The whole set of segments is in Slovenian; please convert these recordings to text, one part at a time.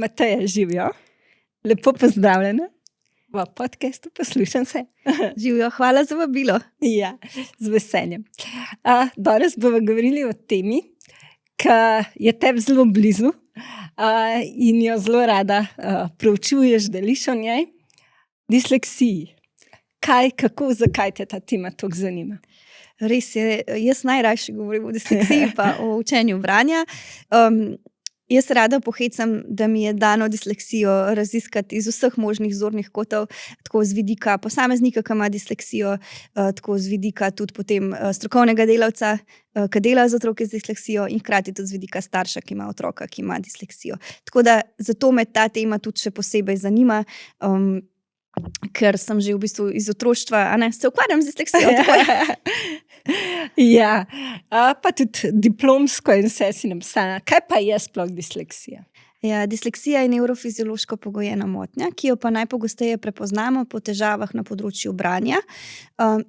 Mateja, živijo. Lepo pozdravljena v podcastu Poslušam se. Živijo, hvala za vabilo. Ja, z veseljem. Danes bomo govorili o temi, ki je tebi zelo blizu in jo zelo rada proučuješ, deliš o njej. Disleksiji. Kaj, kako, zakaj te ta tema toliko zanima? Res je, jaz najrajši govorim o disleksiji pa o učenju branja. Jaz rada pohecam, da mi je dano disleksijo raziskati iz vseh možnih zornih kotov, tako z vidika posameznika, ki ima disleksijo, tako z vidika tudi potem strokovnega delavca, ki dela z otroki z disleksijo in hkrati tudi z vidika starša, ki ima otroka, ki ima disleksijo. Tako da zato me ta tema tudi še posebej zanima, ker sem že v bistvu iz otroštva, se ukvarjam z disleksijo. Ja, pa tudi diplomsko in vse si napisala. Kaj pa je sploh disleksija? Ja, disleksija je nevrofiziološko pogojena motnja, ki jo pa najpogosteje prepoznamo po težavah na področju branja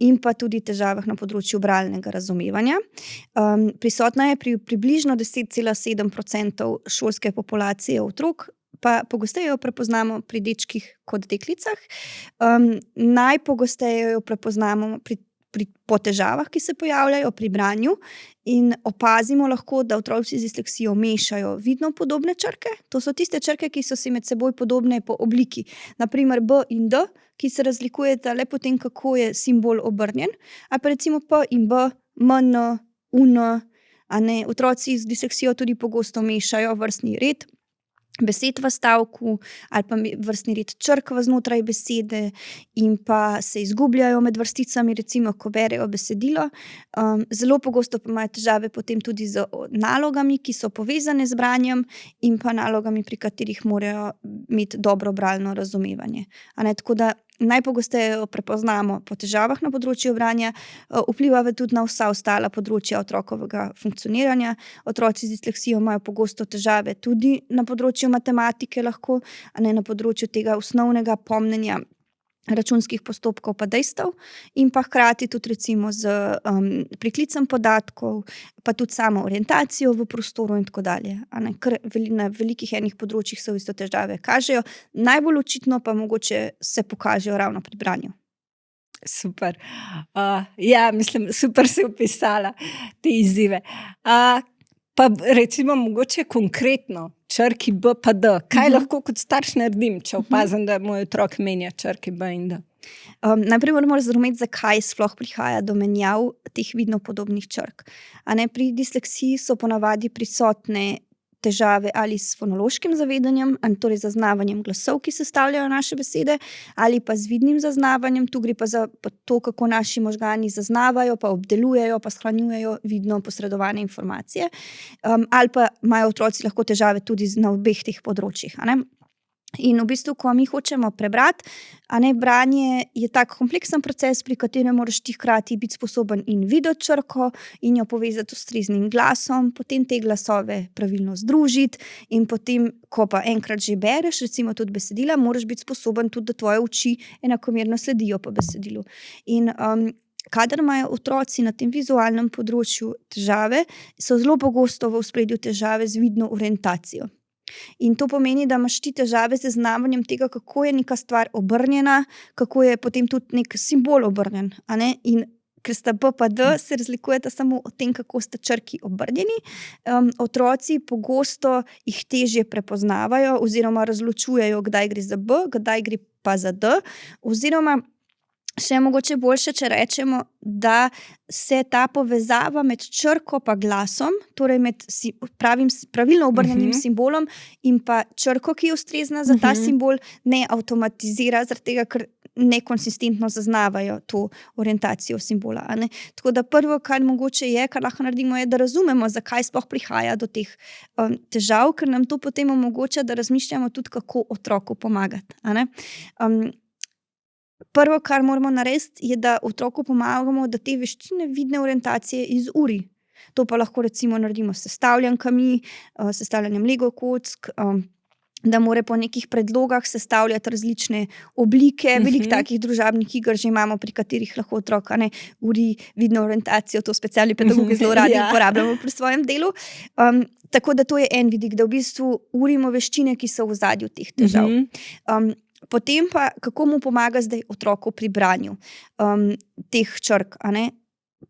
in pa tudi težavah na področju bralnega razumevanja. Prisotna je pri približno 10,7% šolske populacije otrok, pa pogosteje jo prepoznamo pri dečkih kot deklicah. Najpogosteje jo prepoznamo po težavah, ki se pojavljajo pri branju, in opazimo lahko, da otroci z disleksijo mešajo vidno podobne črke. To so tiste črke, ki so si med seboj podobne po obliki. Naprimer B in D, ki se razlikujeta le po tem, kako je simbol obrnjen, ali pa recimo P in B, M, N, U, N. Otroci z disleksijo tudi pogosto mešajo vrstni red besed v stavku ali pa vrstni red črk znotraj besede in pa se izgubljajo med vrsticami, recimo, ko berejo besedilo. Zelo pogosto pa imajo težave potem tudi z nalogami, ki so povezane z branjem in pa nalogami, pri katerih morajo imeti dobro bralno razumevanje. Tako da najpogosteje jo prepoznamo po težavah na področju branja, vpliva tudi na vsa ostala področja otrokovega funkcioniranja. Otroci z disleksijo imajo pogosto težave tudi na področju matematike lahko, na področju tega osnovnega pomnjenja računskih postopkov pa dejstev in pa hkrati tudi recimo z priklicem podatkov, pa tudi samo orientacijo v prostoru in tako dalje. Ker na velikih enih področjih se v isto težave kažejo, najbolj očitno pa mogoče se pokažejo ravno pri branju. Super. Ja, mislim, super si opisala te izzive. Pa recimo mogoče konkretno črki B pa D. Kaj lahko kot starš naredim, če opazim, da moj otrok menja črki B in D? Najprej moramo razumeti, zakaj sploh prihaja do menjav teh vidno podobnih črk. Pri disleksiji so ponavadi prisotne težave ali s fonološkim zavedanjem, torej zaznavanjem glasov, ki sestavljajo naše besede, ali pa z vidnim zaznavanjem. Tu gre pa za to, kako naši možgani zaznavajo, pa obdelujejo, pa shranjujejo vidno posredovane informacije. Ali pa imajo otroci lahko težave tudi na obeh teh področjih. In v bistvu, ko mi hočemo prebrati, branje je tak kompleksen proces, pri katerem moraš ti hkrati biti sposoben in videti črko in jo povezati s ustreznim glasom, potem te glasove pravilno združiti in potem, ko pa enkrat že bereš, recimo tudi besedila, moraš biti sposoben tudi, da tvoje oči enakomerno sledijo po besedilu. In kadar imajo otroci na tem vizualnem področju težave, so zelo pogosto v ospredju težave z vidno orientacijo. In to pomeni, da imaš ti težave z zaznavanjem tega, kako je neka stvar obrnjena, kako je potem tudi nek simbol obrnjen. In ker sta B pa D, se razlikujeta samo o tem, kako sta črki obrnjeni. Otroci pogosto jih težje prepoznavajo oziroma razločujejo, kdaj gre za B, kdaj gre pa za D, oziroma še mogoče boljše, če rečemo, da se ta povezava med črko pa glasom, torej med pravilno obrnjenim simbolom in pa črko, ki je ustrezna za ta simbol, ne avtomatizira, zaradi tega, ker nekonsistentno zaznavajo to orientacijo simbola. Tako da prvo, kar mogoče je, kar lahko naredimo, je, da razumemo, zakaj sploh prihaja do teh težav, ker nam to potem omogoča, da razmišljamo tudi, kako otroku pomagati. Prvo, kar moramo narediti, je, da otroku pomagamo, da te veščine vidne orientacije izuri. To pa lahko recimo naredimo s sestavljankami, sestavljanjem Lego kock, da mora po nekih predlogah sestavljati različne oblike. Veliko takih družabnih iger že imamo, pri katerih lahko otrok uri vidno orientacijo, to specialni pedagogi zelo radi uporabljamo pri svojem delu. Tako da to je en vidik, da v bistvu urimo veščine, ki so v ozadju teh težav. Potem pa, kako mu pomaga zdaj otroku pri branju teh črk.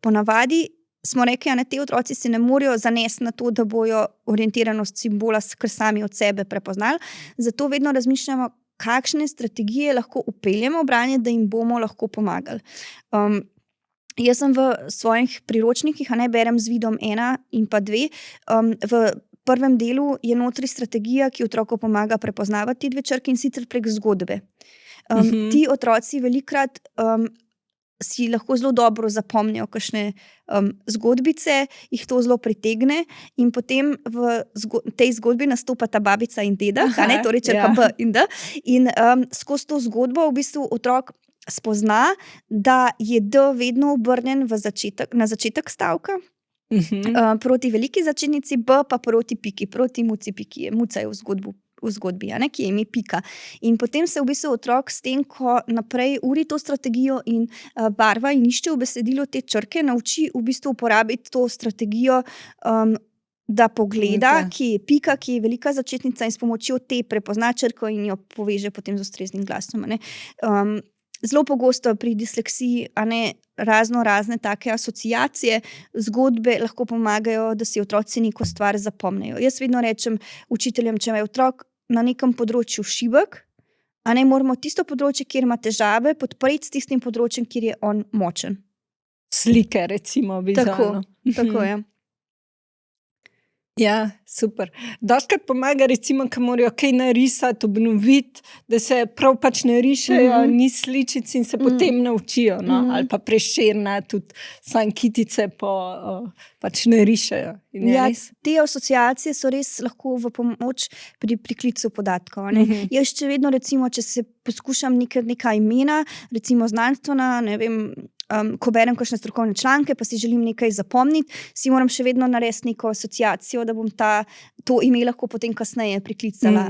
Ponavadi smo rekli, te otroci se ne morejo zanesti na to, da bojo orientiranost simbola kar sami od sebe prepoznali. Zato vedno razmišljamo, kakšne strategije lahko upeljemo v branje, da jim bomo lahko pomagali. Jaz sem v svojih priročnikih, berem z vidom 1 in pa 2. V prvem delu je notri strategija, ki otroku pomaga prepoznavati ti dve črki, in sicer prek zgodbe. Ti otroci velikokrat si lahko zelo dobro zapomnijo kakšne zgodbice, jih to zelo pritegne, in potem v tej zgodbi nastopata babica in deda, torej črka B in D. In skozi to zgodbo v bistvu otrok spozna, da je D vedno obrnjen na začetek stavka, proti veliki začetnici, B pa proti piki, proti muci piki. Muca je v zgodbi, ki je ime Pika. In potem se v bistvu otrok s tem, ko naprej uri to strategijo in barva in išče v besedilu te črke, nauči v bistvu uporabiti to strategijo, da pogleda, ki je Pika, ki je velika začetnica, in s pomočjo te prepozna črko in jo poveže potem z ustreznim glasom. Zelo pogosto pri disleksiji razne take asociacije, zgodbe lahko pomagajo, da si otroci neko stvar zapomnijo. Jaz vedno rečem učiteljem, če je otrok na nekem področju šibek, moramo tisto področje, kjer ima težave, podpreti s tistim področjem, kjer je on močen. Slike, recimo, vizualno. Tako je. Ja, super. Dostikrat pomaga, recimo, ko morajo kaj narisati, obnoviti, da se prav pač narišejo, ni sličic in se potem naučijo, ali pa Prešerna, tudi sam kitice pač narišejo. Te asociacije so res lahko v pomoč pri priklicu podatkov. Jaz še vedno, recimo, če se poskušam neka imena, recimo znanstvena, ko berem kakšne strokovne članke, pa si želim nekaj zapomniti, si moram še vedno narediti neko asociacijo, da bom to ime lahko potem kasneje priklicala.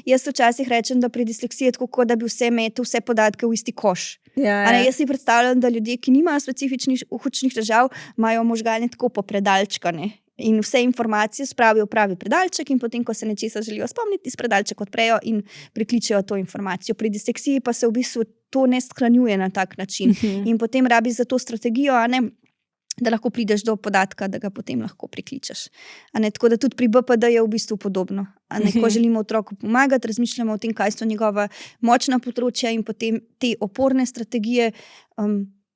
Jaz včasih rečem, da pri disleksiji je tako, da bi vse metel vse podatke v isti koš. Jaz si predstavljam, da ljudje, ki nimajo specifičnih učnih težav, imajo možgane tako popredalčkane. In vse informacije spravijo v pravi predalček, in potem, ko se nečesa želijo spomniti, iz predalček odprejo in prikličejo to informacijo. Pri disleksiji pa se v bistvu to ne shranjuje na tak način. In potem rabi za to strategijo, da lahko prideš do podatka, da ga potem lahko prikličeš. Tako da tudi pri BPD je v bistvu podobno. Ko želimo otroku pomagati, razmišljamo o tem, kaj so njegova močna področja, in potem te oporne strategije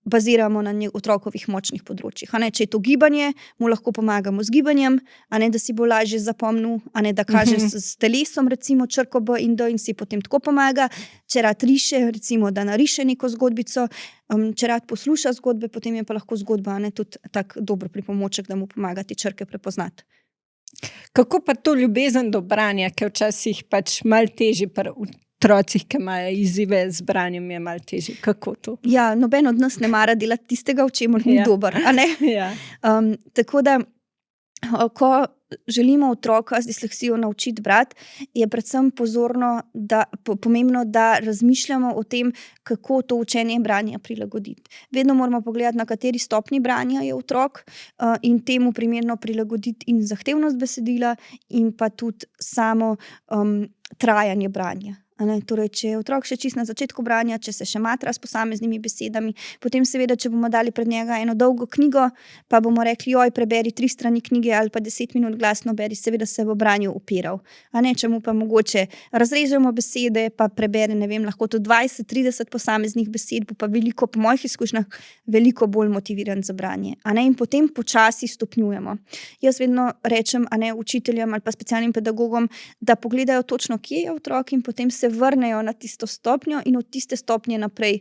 baziramo na otrokovih močnih področjih. Če je to gibanje, mu lahko pomagamo z gibanjem, da si bo lažje zapomnil, da kaže s telesom, recimo črko B in D, in si potem tako pomaga. Če rad riše, recimo, da nariše neko zgodbico, če rad posluša zgodbe, potem je pa lahko zgodba tudi tak dober pripomoček, da mu pomaga te črke prepoznati. Kako pa to ljubezen do branja, ki včasih pač malo težje pri otrocih, ki imajo izzive z branjem, je malo težje. Kako to? Ja, noben od nas ne mara delati tistega, v čemer ni dober. Tako da, ko želimo otroka z disleksijo naučiti brati, je predvsem pomembno, da razmišljamo o tem, kako to učenje branja prilagoditi. Vedno moramo pogledati, na kateri stopnji branja je otrok, in temu primerno prilagoditi in zahtevnost besedila in pa tudi samo trajanje branja. Torej, če je otrok še čisto na začetku branja, če se še matra s posameznimi besedami, potem seveda, če bomo dali pred njega eno dolgo knjigo, pa bomo rekli, preberi 3 strani knjige ali pa 10 minut glasno beri, seveda se bo branju upiral. Če mu pa mogoče razrežemo besede, pa prebere, lahko tudi 20-30 posameznih besed, bo pa veliko, po mojih izkušnjah, veliko bolj motiviran za branje. In potem počasi stopnjujemo. Jaz vedno rečem učiteljem ali pa specialnim pedagogom, da pogledajo točno, kje je otrok, in potem se vrnejo na tisto stopnjo in od tiste stopnje naprej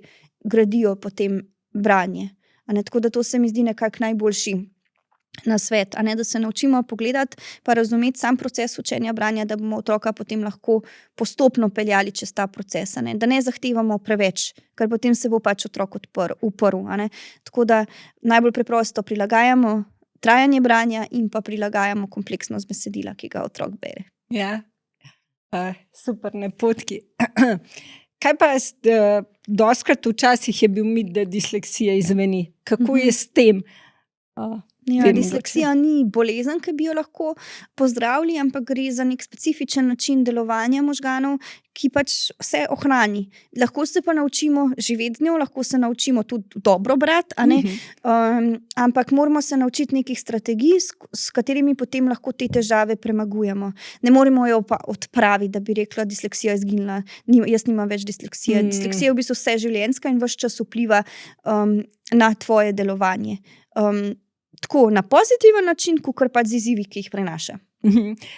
gradijo potem branje. Tako da to se mi zdi nekako najboljši nasvet, da se naučimo pogledati pa razumeti sam proces učenja branja, da bomo otroka potem lahko postopno peljali čez ta proces, da ne zahtevamo preveč, ker potem se bo pač otrok uprl. Tako da najbolj preprosto prilagajamo trajanje branja in pa prilagajamo kompleksnost besedila, ki ga otrok bere. Ja. Super napotki. Kaj pa, doskrat včasih je bil mit, da disleksija izzveni. Kako je s tem? Ja, Vem, disleksija ni bolezen, ki bi jo lahko pozdravili, ampak gre za nek specifičen način delovanja možganov, ki pač vse ohrani. Lahko se pa naučimo živeti z njo, lahko se naučimo tudi dobro brati, a ne? Ampak moramo se naučiti nekih strategij, s katerimi potem lahko te težave premagujemo. Ne moremo jo pa odpraviti, da bi rekla, disleksija je izginila. Jaz nimam več disleksije. Disleksija je v bistvu vseživljenjska in ves čas vpliva na tvoje delovanje. Tako na pozitiven način, kakor pa z izzivi, ki jih prenaša.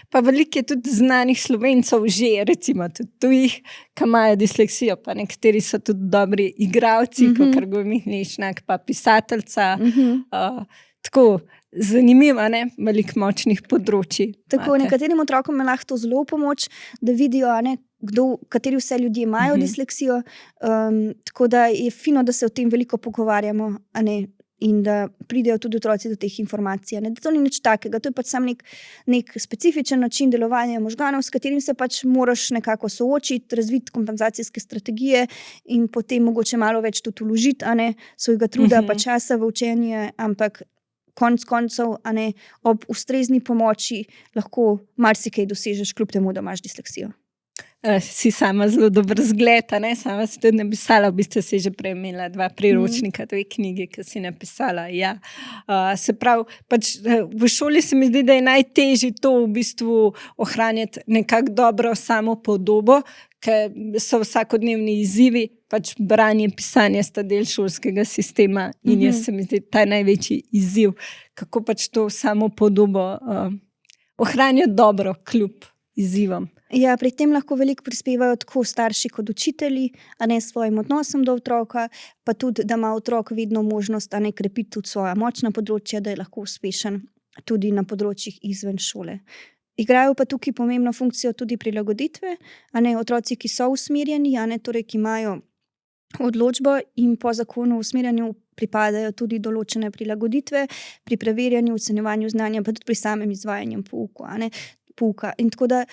Pa veliko je tudi znanih Slovencev že, recimo tudi tujih, ki imajo disleksijo, pa nekateri so tudi dobri igralci, kakor Gojmih Lešnak, pa pisateljca. Tako zanimivo, ne? Veliko močnih področij. Tako, nekaterim otrokom je lahko to zelo pomoč, da vidijo, a ne, kateri vse ljudje imajo disleksijo. Tako da je fino, da se o tem veliko pogovarjamo, a ne, in da pridejo tudi otroci do teh informacij. Ne? To ni nič takega, to je pač sam nek specifičen način delovanja možganov, s katerim se pač moraš nekako soočiti, razviti kompenzacijske strategije in potem mogoče malo več tudi vložiti, a ne, svojega truda pa časa v učenje, ampak konec koncev, a ne, ob ustrezni pomoči lahko marsikaj dosežeš, kljub temu, da imaš disleksijo. Si sama zelo dober zgled, a ne? Sama si tudi napisala, v bistvu si že prej imela 2 priročnika, 2 knjige, ki si napisala. Ja. Se pravi, pač v šoli se mi zdi, da je najtežje to v bistvu ohranjati nekako dobro samopodobo, ker so vsakodnevni izzivi, pač branje, pisanje sta del šolskega sistema in jaz se mi zdi ta največji izziv, kako pač to samopodobo ohranjati dobro kljub izzivom. Ja, pri tem lahko veliko prispevajo tako starši kot učitelji, a ne, svojim odnosom do otroka, pa tudi, da ima otrok vedno možnost, a ne, krepiti tudi svoja močna področja, da je lahko uspešen tudi na področjih izven šole. Igrajo pa tukaj pomembno funkcijo tudi prilagoditve, a ne, otroci, ki so usmerjeni, a ne, torej, ki imajo odločbo in po zakonu o usmerjanju pripadajo tudi določene prilagoditve pri preverjanju, ocenjevanju znanja, pa tudi pri samem izvajanju pouka. In tako da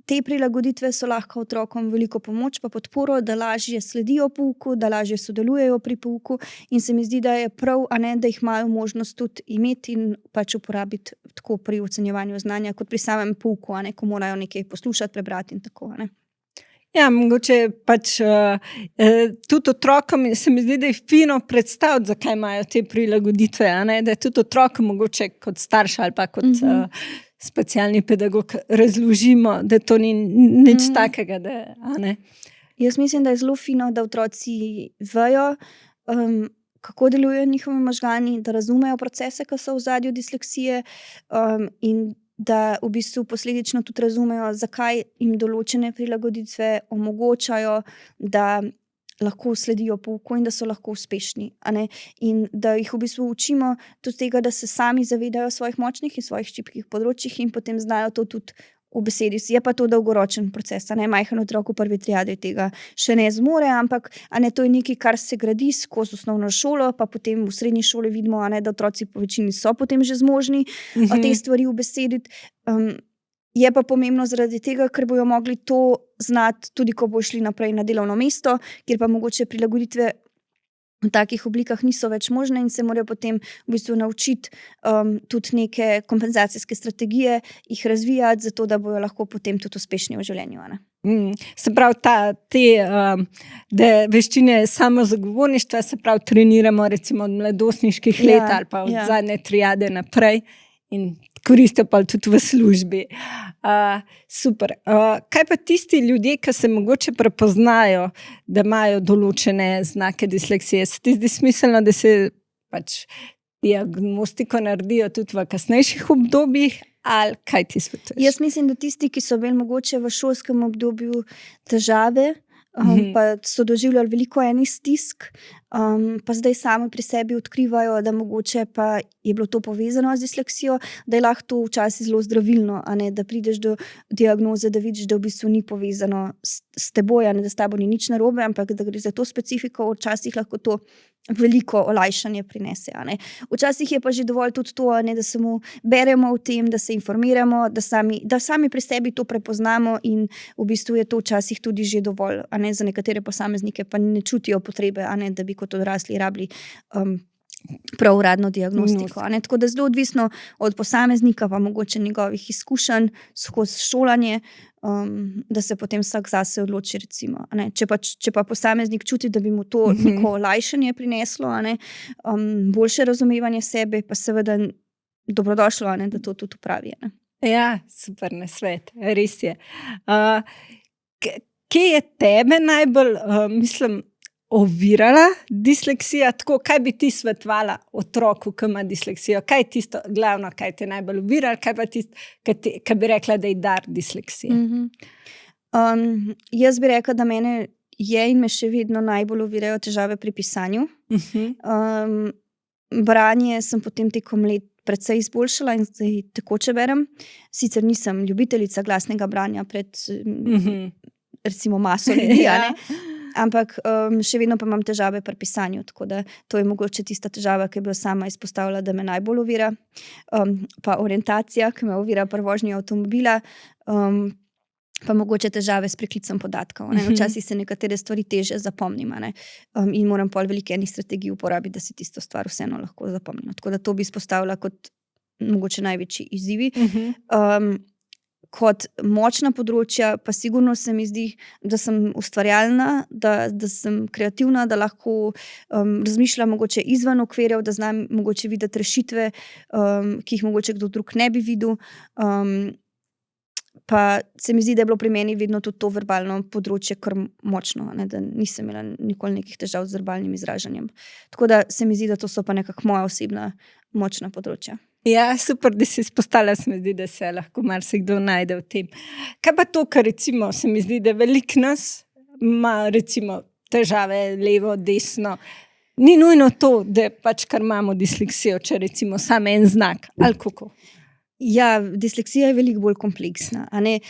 te prilagoditve so lahko otrokom veliko pomoč pa podporo, da lažje sledijo pouku, da lažje sodelujejo pri pouku in se mi zdi, da je prav, a ne, da jih imajo možnost tudi imeti in pač uporabiti tako pri ocenjevanju znanja, kot pri samem pouku, a ne, ko morajo nekaj poslušati, prebrati in tako, a ne. Ja, mogoče pač tudi otrokom se mi zdi, da je fino predstaviti, zakaj imajo te prilagoditve, a ne, da je tudi otrokom mogoče kot starš ali pa kot specialni pedagog razložimo, da to ni nič takega, da, a ne. Jaz mislim, da je zelo fino, da otroci vejo, kako delujejo njihovi možgani, da razumejo procese, ki so v ozadju disleksije, in da v bistvu posledično tudi razumejo, zakaj jim določene prilagoditve omogočajo, da lahko sledijo pouku in da so lahko uspešni, a ne, in da jih v bistvu učimo tudi tega, da se sami zavedajo svojih močnih in svojih šibkih področjih in potem znajo to tudi v besedi. Je pa to dolgoročen proces, a ne, majhen otrok v prvi triadi tega še ne zmore, ampak, a ne, to je nekaj, kar se gradi skozi osnovno šolo, pa potem v srednji šoli vidimo, a ne, da otroci po večini so potem že zmožni te stvari ubesediti. Je pa pomembno zaradi tega, ker bojo mogli to znati tudi, ko bo šli naprej na delovno mesto, kjer pa mogoče prilagoditve v takih oblikah niso več možne in se morajo potem v bistvu naučiti tudi neke kompenzacijske strategije, jih razvijati, zato da bojo lahko potem tudi uspešni v življenju, a ne. Se pravi, da veščine samozagovorništva, se pravi, treniramo recimo od mladostniških let ali pa od zadnje triade naprej in koristijo pa tudi v službi. Super. Kaj pa tisti ljudje, ki se mogoče prepoznajo, da imajo določene znake disleksije? Se ti zdi smiselno, da se pač diagnostiko naredijo tudi v kasnejših obdobjih? Ali kaj ti svetuješ? Jaz mislim, da tisti, ki so imeli mogoče v šolskem obdobju težave, pa so doživljali veliko enih stisk, pa zdaj sami pri sebi odkrivajo, da mogoče pa je bilo to povezano z disleksijo, da je lahko to včasih zelo zdravilno, a ne, da prideš do diagnoze, da vidiš, da v bistvu ni povezano s teboj, a ne, da s tabo ni nič narobe, ampak da gre za to specifiko, včasih lahko to veliko olajšanje prinese. A ne. Včasih je pa že dovolj tudi to, a ne, da samo beremo o tem, da se informiramo, da sami pri sebi to prepoznamo in v bistvu je to včasih tudi že dovolj. A ne, za nekatere posameznike pa ne čutijo potrebe, a ne, da bi kot odrasli rabili prav uradno diagnostiko. A ne. Tako da zelo odvisno od posameznika, pa mogoče njegovih izkušenj skozi šolanje, da se potem vsak zase odloči, recimo. A ne. Če pa posameznik čuti, da bi mu to neko olajšanje prineslo, a ne, boljše razumevanje sebe, pa seveda dobrodošlo, a ne, da to tudi upravi. A ne. Ja, super nasvet, res je. Kje je tebe najbolj, ovirala disleksija? Tako, kaj bi ti svetovala otroku, ki ima disleksijo? Kaj je tisto glavno, kaj te najbolj oviralo, kaj pa tisto, kaj bi rekla, da je dar disleksije? Jaz bi rekla, da mene je in me še vedno najbolj ovirajo težave pri pisanju. Branje sem potem tekom let precej izboljšala in zdaj tekoče berem. Sicer nisem ljubiteljica glasnega branja pred recimo maso ljudi, a ne? Ampak še vedno pa imam težave pri pisanju, tako da to je mogoče tista težava, ki bi jo sama izpostavila, da me najbolj ovira. Pa orientacija, ki me ovira pri vožnji avtomobila, pa mogoče težave s preklicem podatkov. Ne? Včasih se nekatere stvari težje zapomnim, a ne? In moram pol veliko enih strategij uporabiti, da si tisto stvar vseeno lahko zapomnim. Tako da to bi izpostavila kot mogoče največji izzivi. Kot močna področja, pa sigurno se mi zdi, da sem ustvarjalna, da sem kreativna, da lahko razmišljam mogoče izven okvirjev, da znam mogoče videti rešitve, ki jih mogoče kdo drug ne bi videl. Pa se mi zdi, da je bilo pri meni vedno tudi to verbalno področje kar močno, ne, da nisem imela nikoli nekih težav z verbalnim izražanjem. Tako da se mi zdi, da to so pa nekako moja osebna močna področja. Ja, super, da si izpostavila, se mi zdi, da se lahko marsikdo najde v tem. Kaj pa to, kar recimo se mi zdi, da veliko nas ima recimo težave levo, desno. Ni nujno to, da pač kar imamo disleksijo, če recimo samo en znak, ali kako? Ja, disleksija je veliko bolj kompleksna, a ne.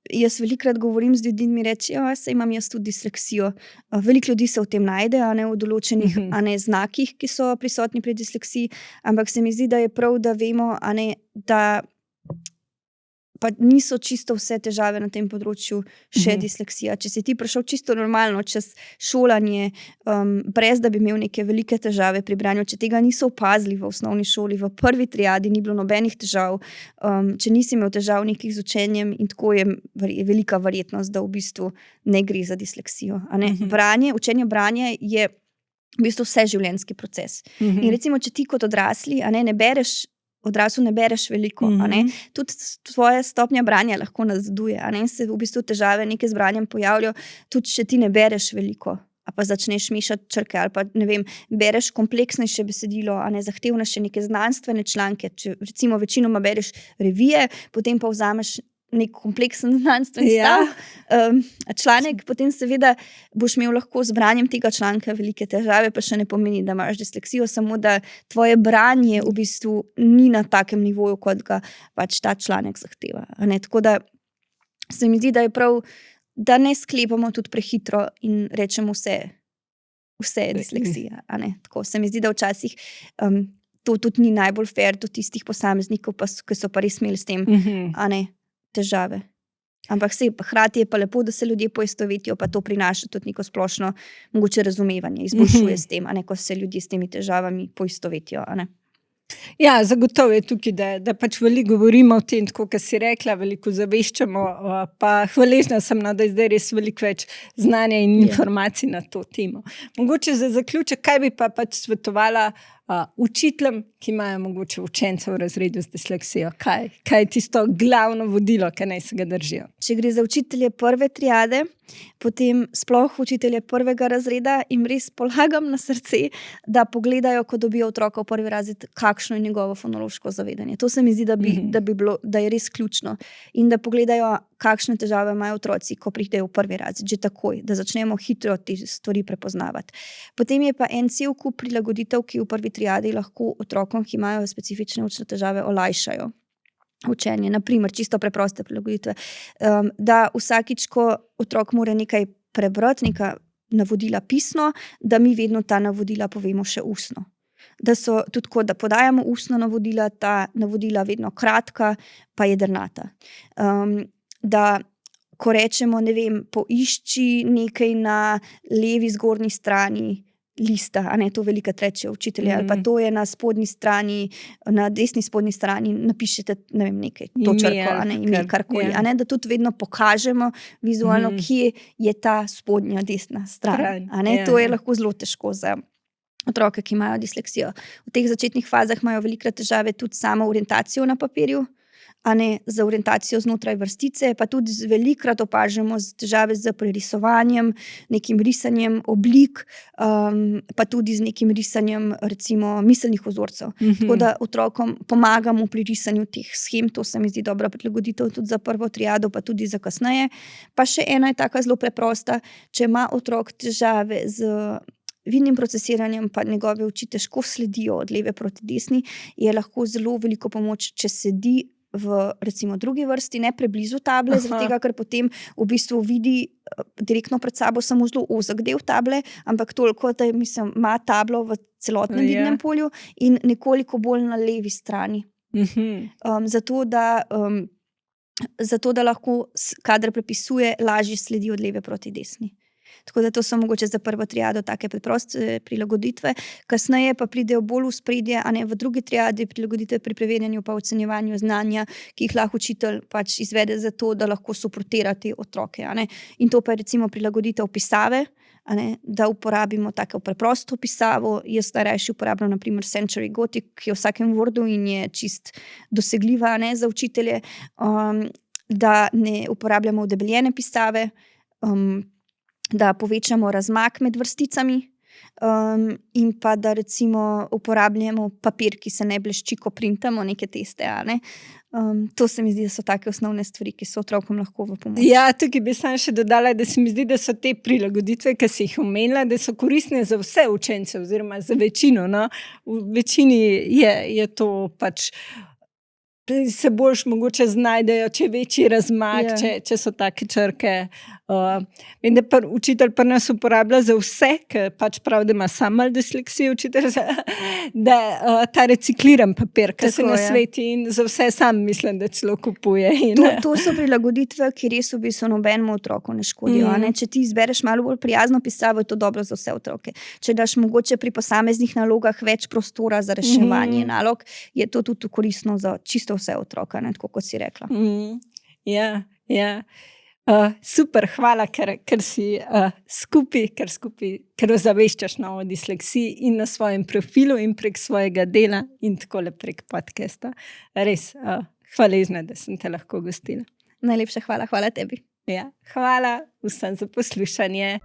Jaz velikokrat govorim z ljudmi in mi reče, saj imam jaz tudi disleksijo. Veliko ljudi se v tem najde, a ne, v določenih a ne, znakih, ki so prisotni pri disleksiji, ampak se mi zdi, da je prav, da vemo, a ne, da pa niso čisto vse težave na tem področju še disleksija. Če si ti prišel čisto normalno čez šolanje, brez da bi imel neke velike težave pri branju, če tega niso opazili v osnovni šoli, v prvi triadi ni bilo nobenih težav, če nisi imel težav nekih z učenjem, in tako je velika verjetnost, da v bistvu ne gre za disleksijo. A ne? Učenje branja je v bistvu vseživljenjski proces. In recimo, če ti kot odrasli, a ne bereš, odrasel ne bereš veliko, a ne? Tudi tvoja stopnja branja lahko nazaduje, a ne? Se v bistvu težave neke z branjem pojavljajo, tudi če ti ne bereš veliko, a pa začneš mešati črke, ali pa ne vem, bereš kompleksnejše besedilo, a ne, zahtevnejše neke znanstvene članke, če recimo večinoma bereš revije, potem pa vzameš nek kompleksen znanstveni članek, potem seveda boš imel lahko z branjem tega članka velike težave, pa še ne pomeni, da imaš disleksijo, samo da tvoje branje v bistvu ni na takem nivoju, kot ga pač ta članek zahteva. A ne? Tako da se mi zdi, da je prav, da ne sklepamo tudi prehitro in rečemo vse je disleksija. A ne? Tako se mi zdi, da včasih to tudi ni najbolj fair do tistih posameznikov, ki so pa res imeli s tem, a ne, težave. Ampak hkrati je pa lepo, da se ljudje poistovetijo, pa to prinaša tudi neko splošno mogoče razumevanje, izboljšuje s tem, a ne, ko se ljudje s temi težavami poistovetijo, a ne. Ja, zagotovo je tukaj, da pač veliko govorimo o tem, tako kot si rekla, veliko zaveščamo, pa hvaležna sem, da je zdaj res veliko več znanja in informacij na to temo. Mogoče za zaključek, kaj bi pa pač svetovala učiteljem, ki imajo mogoče učence v razredu z disleksijo? Kaj je tisto glavno vodilo, ki naj se ga držijo? Če gre za učitelje prve triade, potem sploh učitelje prvega razreda, jim res polagam na srce, da pogledajo, ko dobijo otroka v prvi razred, kakšno je njegovo fonološko zavedanje. To se mi zdi, da je res ključno. In da pogledajo, kakšne težave imajo otroci, ko pridejo v prvi razred, že takoj, da začnemo hitro te stvari prepoznavati. Potem je pa en cel kup prilagoditev, ki v prvi triadi lahko otrokom, ki imajo specifične učne težave, olajšajo učenje. Naprimer, čisto preproste prilagoditve. Da vsakič, ko otrok mora nekaj prebrati, neka navodila pisno, da mi vedno ta navodila povemo še ustno. Da so tudi tako, da podajamo ustno navodila, ta navodila vedno kratka, pa jedrnata. Da ko rečemo, ne vem, poišči nekaj na levi zgornji strani lista, a ne, to velikokrat reče učitelji, ali pa to je na spodnji strani, na desni spodnji strani napišete, ne vem, nekaj, to črko, a ne, ime, karkoli, a ne, da tudi vedno pokažemo vizualno, kje je ta spodnja desna stran, a ne, to je lahko zelo težko za otroke, ki imajo disleksijo. V teh začetnih fazah imajo velikokrat težave tudi samo orientacijo na papirju, a ne za orientacijo znotraj vrstice, pa tudi velikokrat opažamo težave z prerisovanjem, nekim risanjem oblik, pa tudi z nekim risanjem recimo miselnih vzorcev. Tako da otrokom pomagamo pri risanju teh shem, to se mi zdi dobra prilagoditev tudi za prvo triado, pa tudi za kasneje. Pa še ena je taka zelo preprosta, če ima otrok težave z vidnim procesiranjem, pa njegove oči težko sledijo od leve proti desni, je lahko zelo veliko pomoč, če sedi v recimo drugi vrsti, ne preblizu table, zaradi tega, ker potem v bistvu vidi direktno pred sabo samo zelo ozek del table, ampak toliko, da ima tablo v celotnem vidnem polju in nekoliko bolj na levi strani. Zato da lahko, kadar prepisuje, lažje sledi od leve proti desni. Tako da to so mogoče za prvo triado take preproste prilagoditve. Kasneje pa pridejo bolj v spredje, a ne v drugi triadi prilagoditve pri preverjanju pa ocenjevanju znanja, ki jih lahko učitelj pač izvede za to, da lahko suportira te otroke, a ne. In to pa je recimo prilagoditev pisave, a ne, da uporabimo tako preprosto pisavo. Jaz najrajši uporabljam na primer Century Gothic, ki je v vsakem Wordu in je čist dosegljiva, a ne, za učitelje, da ne uporabljamo udebeljene pisave, da povečamo razmak med vrsticami, in pa da recimo uporabljamo papir, ki se ne blešči, ko printamo neke teste, a ne. To se mi zdi, da so take osnovne stvari, ki so otrokom lahko v pomoč. Ja, tukaj bi samo še dodala, da se mi zdi, da so te prilagoditve, ki si jih omenila, da so koristne za vse učence oziroma za večino, no. V večini je to pač se boljš mogoče znajdejo, če je večji razmak, če so take črke. Vem, da učitelj pri nas uporablja za vse, ker pač pravi, da ima sam malo disleksijo učitelj, da ta recikliran papir, ki se nasveti in za vse sam mislim, da celo kupuje. To so prilagoditve, ki res v bistvu nobenemu otroku ne škodijo. Ne? Če ti izbereš malo bolj prijazno pisavo, je to dobro za vse otroke. Če daš mogoče pri posameznih nalogah več prostora za reševanje nalog, je to tudi koristno za čisto vse otroka, ne? Tako kot si rekla. Ja. Super, hvala, ker si ker ozaveščaš o disleksiji in na svojem profilu in prek svojega dela in takole prek podcasta. Res hvaležna, da sem te lahko gostila. Najlepša hvala tebi. Ja, hvala vsem za poslušanje.